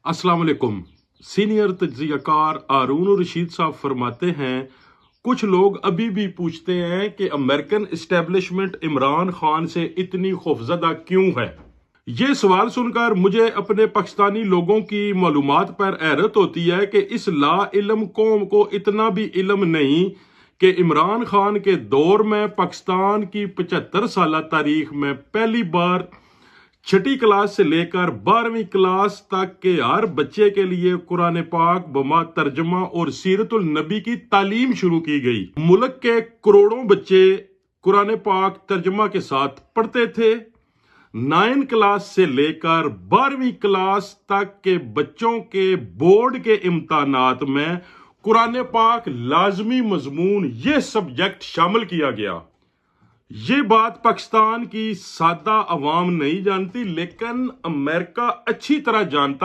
अस्सलाम वालेकुम। Senior तज्ज़िया car हारून रशीद साहब फरमाते हैं, कुछ लोग अभी भी पूछते हैं कि अमेरिकन इस्टेब्लिशमेंट इमरान खान से इतनी खौफजदा क्यों है। ये सवाल सुनकर मुझे अपने पाकिस्तानी लोगों की मालूमात पर हैरत होती है कि इस ला इल्म कौम को इतना भी इल्म नहीं कि इमरान खान के दौर में पाकिस्तान की 75 साल तारीख में पहली बार छठी क्लास से लेकर 12वीं क्लास तक के हर बच्चे के लिए कुरान पाक बमा तर्जमा और सीरतुल नबी की तालीम शुरू की गई। मुल्क के करोड़ों बच्चे कुरान पाक तर्जमा के साथ पढ़ते थे। 9 क्लास से लेकर 12वीं क्लास तक के बच्चों के बोर्ड के इम्तहानात में कुरान पाक लाजमी मजमून ये सब्जेक्ट शामिल किया गया। ये बात पाकिस्तान की सादा अवाम नहीं जानती, लेकिन अमेरिका अच्छी तरह जानता